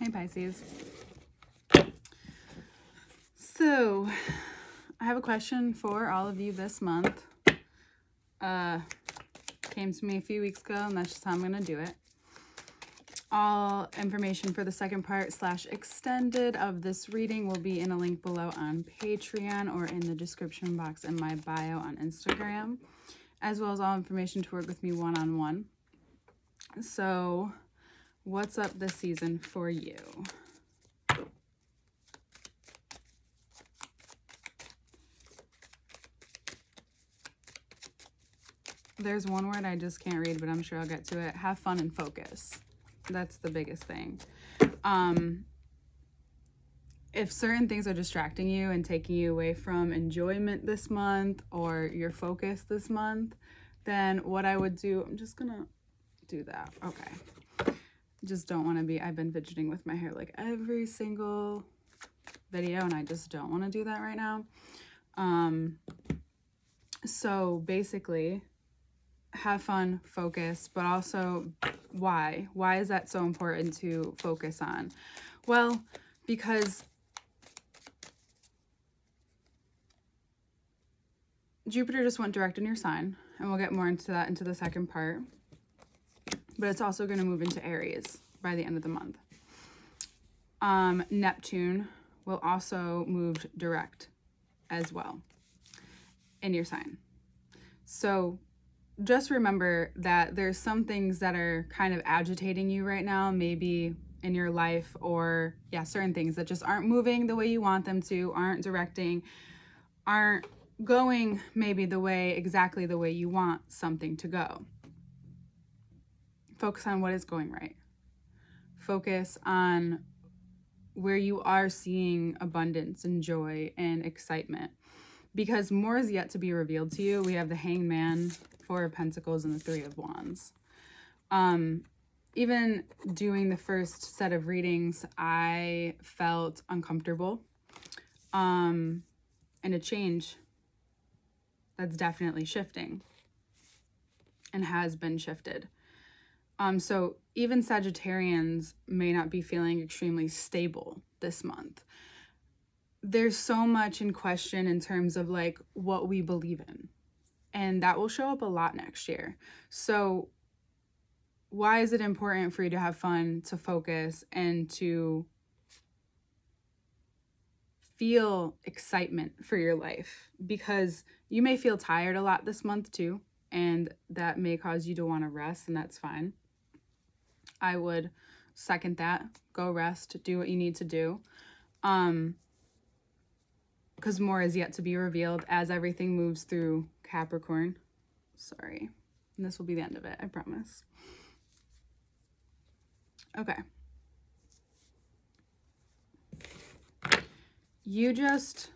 Hey Pisces. So, I have a question for all of you this month. Came to me a few weeks ago, and that's just how I'm going to do it. All information for the second part / extended of this reading will be in a link below on Patreon or in the description box in my bio on Instagram, as well as all information to work with me one-on-one. So, what's up this season for you? There's one word I just can't read, but I'm sure I'll get to it. Have fun and focus. That's the biggest thing. If certain things are distracting you and taking you away from enjoyment this month or your focus this month, then what I would do, I'm just gonna do that. Okay. Just don't want to be, I've been fidgeting with my hair like every single video, and I just don't want to do that right now. So basically, have fun, focus, but also why? Why is that so important to focus on? Well, because Jupiter just went direct in your sign, and we'll get more into that into the second part. But it's also going to move into Aries by the end of the month. Neptune will also move direct as well in your sign. So just remember that there's some things that are kind of agitating you right now, maybe in your life, or certain things that just aren't moving the way you want them to, aren't directing, aren't going maybe exactly the way you want something to go. Focus on what is going right. Focus on where you are seeing abundance and joy and excitement, because more is yet to be revealed to you. We have the Hanged Man, Four of Pentacles, and the Three of Wands. Even doing the first set of readings, I felt uncomfortable. And a change that's definitely shifting and has been shifted. So even Sagittarians may not be feeling extremely stable this month. There's so much in question in terms of like what we believe in. And that will show up a lot next year. So why is it important for you to have fun, to focus, and to feel excitement for your life? Because you may feel tired a lot this month too, and that may cause you to want to rest, and that's fine. I would second that. Go rest, do what you need to do. Because more is yet to be revealed as everything moves through Capricorn. Sorry. And this will be the end of it, I promise. Okay. You just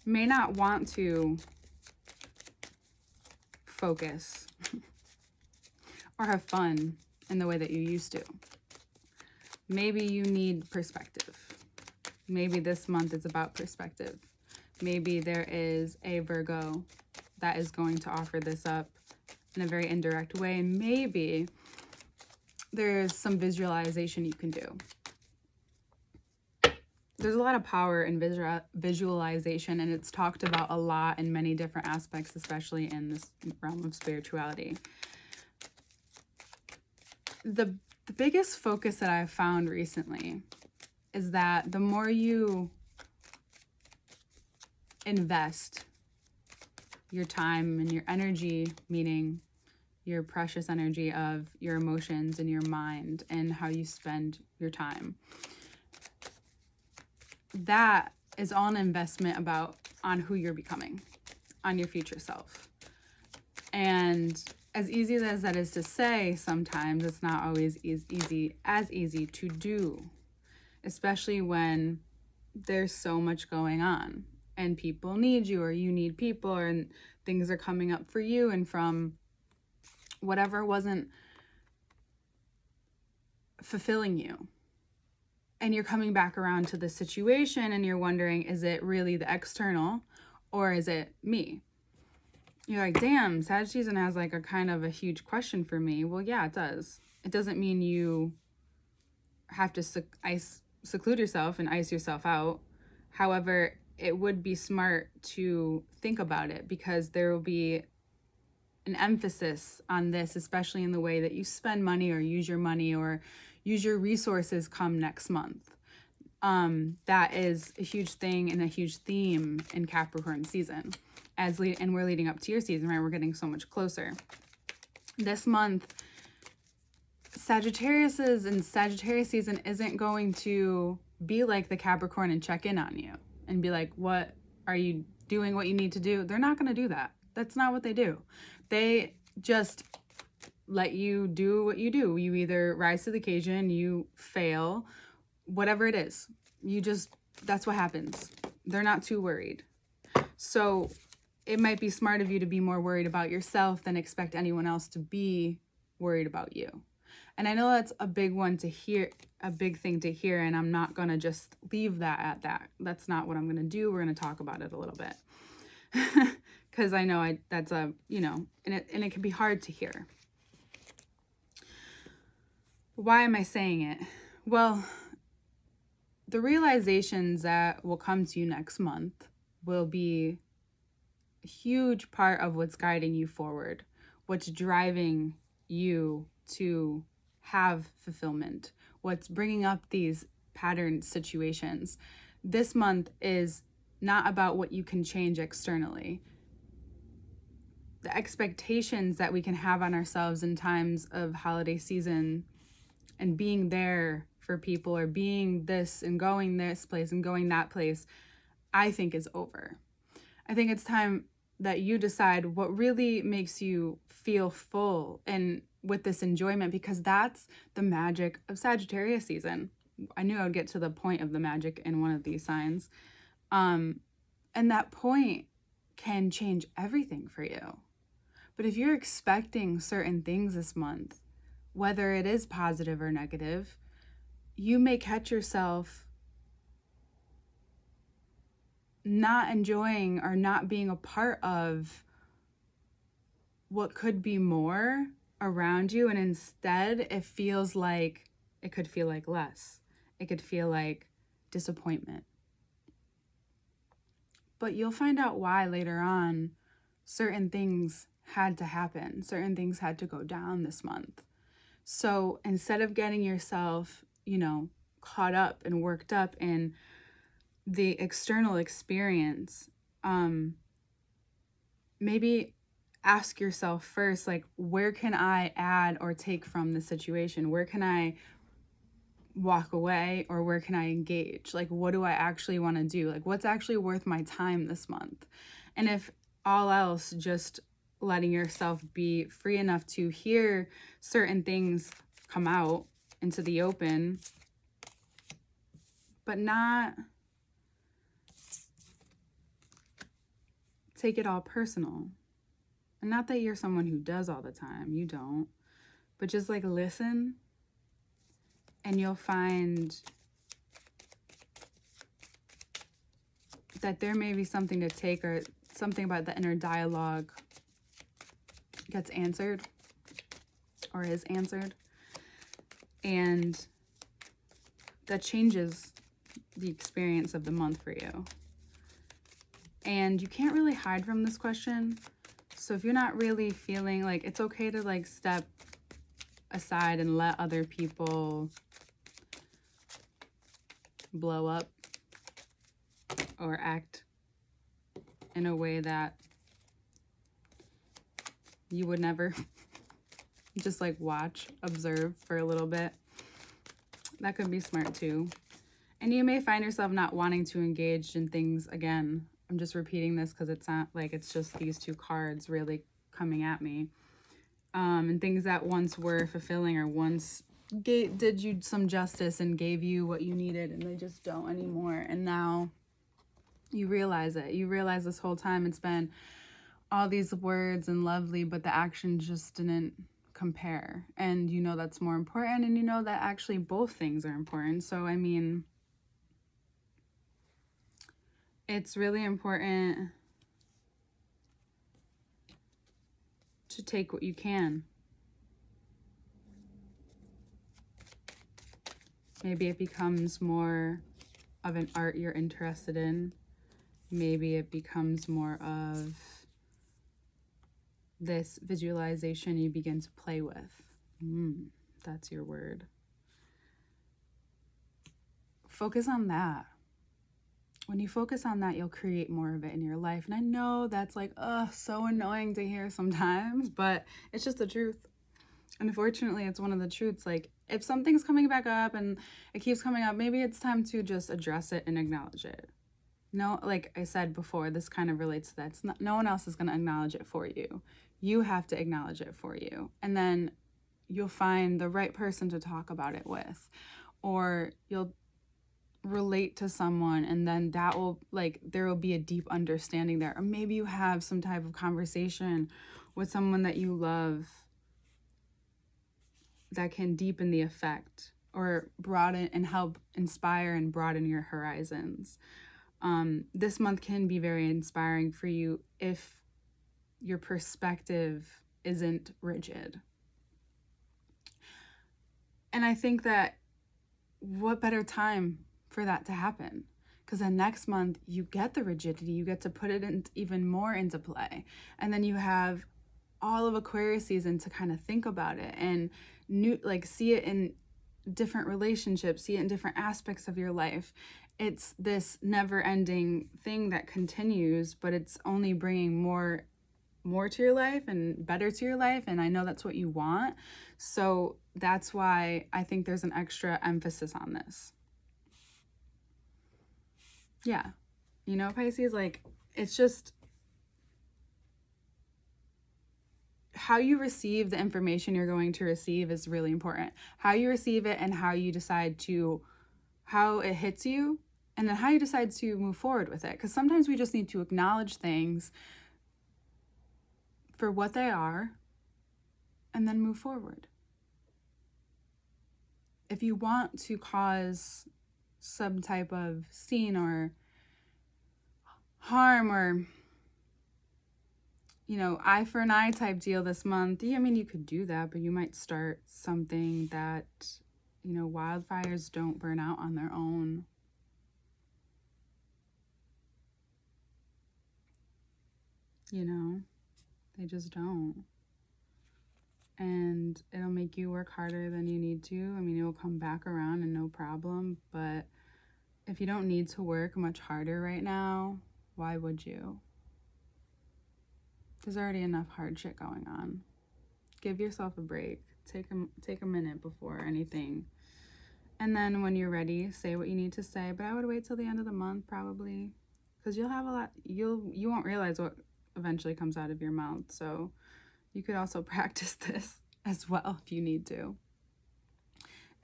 may not want to focus or have fun in the way that you used to. Maybe you need perspective. Maybe this month is about perspective. Maybe there is a Virgo that is going to offer this up in a very indirect way. And maybe there's some visualization you can do. There's a lot of power in visualization, and it's talked about a lot in many different aspects, especially in this realm of spirituality. The biggest focus that I've found recently is that the more you invest your time and your energy, meaning your precious energy of your emotions and your mind and how you spend your time, that is all an investment on who you're becoming, on your future self. And as easy as that is to say, sometimes it's not always as easy to do, especially when there's so much going on and people need you, or you need people, and things are coming up for you, and from whatever wasn't fulfilling you. And you're coming back around to the situation and you're wondering, is it really the external or is it me? You're like, damn, Sag season has like a kind of a huge question for me. Well, yeah, it does. It doesn't mean you have to seclude yourself and ice yourself out. However, it would be smart to think about it, because there will be an emphasis on this, especially in the way that you spend money or use your resources come next month. That is a huge thing and a huge theme in Capricorn season. And we're leading up to your season, right? We're getting so much closer. This month, Sagittarius season isn't going to be like the Capricorn and check in on you and be like, what are you doing, what you need to do? They're not going to do that. That's not what they do. They just let you do what you do. You either rise to the occasion, you fail, whatever it is. That's what happens. They're not too worried. So it might be smart of you to be more worried about yourself than expect anyone else to be worried about you. And I know that's a big one to hear, a big thing to hear, and I'm not going to just leave that at that. That's not what I'm going to do. We're going to talk about it a little bit. Because I know that's and it can be hard to hear. Why am I saying it? Well, the realizations that will come to you next month will be a huge part of what's guiding you forward, what's driving you to have fulfillment, what's bringing up these pattern situations. This month is not about what you can change externally. The expectations that we can have on ourselves in times of holiday season and being there for people, or being this and going this place and going that place, I think is over. I think it's time that you decide what really makes you feel full and with this enjoyment, because that's the magic of Sagittarius season. I knew I would get to the point of the magic in one of these signs. And that point can change everything for you. But if you're expecting certain things this month, whether it is positive or negative, you may catch yourself not enjoying or not being a part of what could be more around you. And instead, it could feel like less. It could feel like disappointment. But you'll find out why later on. Certain things had to happen. Certain things had to go down this month. So instead of getting yourself, caught up and worked up in the external experience, maybe ask yourself first, like, where can I add or take from the situation? Where can I walk away, or where can I engage? Like, what do I actually want to do? Like, what's actually worth my time this month? And if all else, just letting yourself be free enough to hear certain things come out into the open, but not take it all personal. And not that you're someone who does all the time, you don't, but just like listen, and you'll find that there may be something to take, or something about the inner dialogue gets answered or is answered, and that changes the experience of the month for you. And you can't really hide from this question. So if you're not really feeling like, it's okay to like step aside and let other people blow up or act in a way that you would never. Just like watch, observe for a little bit. That could be smart too. And you may find yourself not wanting to engage in things again. I'm just repeating this because it's not like it's just these two cards really coming at me. And things that once were fulfilling, or once did you some justice and gave you what you needed, and they just don't anymore. And now you realize it. You realize this whole time it's been all these words and lovely, but the action just didn't compare. And you know that's more important, and you know that actually both things are important. So I mean, it's really important to take what you can. Maybe it becomes more of an art you're interested in. Maybe it becomes more of this visualization you begin to play with. That's your word. Focus on that. When you focus on that, you'll create more of it in your life. And I know that's like, so annoying to hear sometimes, but it's just the truth. Unfortunately, it's one of the truths. Like, if something's coming back up and it keeps coming up, maybe it's time to just address it and acknowledge it. No, like I said before, this kind of relates to that. No one else is going to acknowledge it for you. You have to acknowledge it for you. And then you'll find the right person to talk about it with. Or you'll relate to someone, and then that will, like, there will be a deep understanding there. Or maybe you have some type of conversation with someone that you love that can deepen the effect or broaden and help inspire and broaden your horizons. This month can be very inspiring for you if your perspective isn't rigid. And I think that what better time for that to happen? Because then next month you get the rigidity, you get to put it in even more into play. And then you have all of Aquarius season to kind of think about it and see it in different relationships, see it in different aspects of your life. It's this never-ending thing that continues, but it's only bringing more to your life and better to your life, and I know that's what you want. So that's why I think there's an extra emphasis on this. Yeah. Pisces, like, it's just how you receive the information you're going to receive is really important. How you receive it and how you decide how it hits you, and then how you decide to move forward with it. Because sometimes we just need to acknowledge things for what they are and then move forward. If you want to cause some type of scene or harm or, eye for an eye type deal this month, you could do that, but you might start something that, wildfires don't burn out on their own. They just don't. And it'll make you work harder than you need to. It will come back around and no problem. But if you don't need to work much harder right now, why would you? There's already enough hard shit going on. Give yourself a break. Take a minute before anything. And then when you're ready, say what you need to say. But I would wait till the end of the month probably. Because you'll have a lot. You won't realize what eventually comes out of your mouth. So you could also practice this as well if you need to.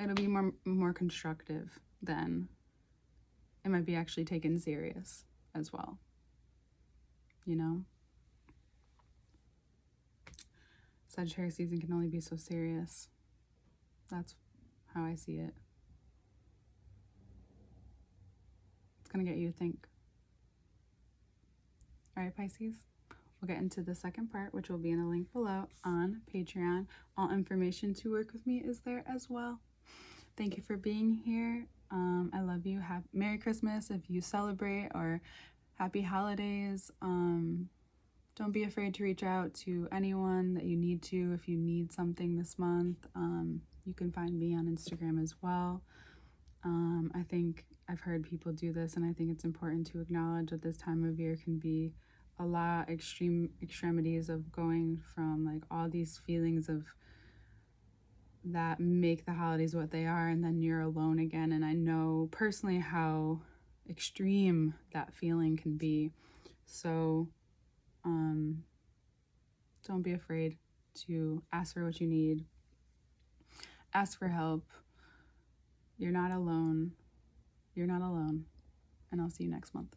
It'll be more constructive then. It might be actually taken serious as well. Sagittarius season can only be so serious. That's how I see it. It's going to get you to think. All right, Pisces. We'll get into the second part, which will be in a link below on Patreon. All information to work with me is there as well. Thank you for being here. I love you. Merry Christmas if you celebrate, or happy holidays. Don't be afraid to reach out to anyone that you need to if you need something this month. You can find me on Instagram as well. I think I've heard people do this, and I think it's important to acknowledge that this time of year can be a lot extremities of going from like all these feelings of that make the holidays what they are, and then you're alone again. And I know personally how extreme that feeling can be. So don't be afraid to ask for what you need. Ask for help. You're not alone. You're not alone. And I'll see you next month.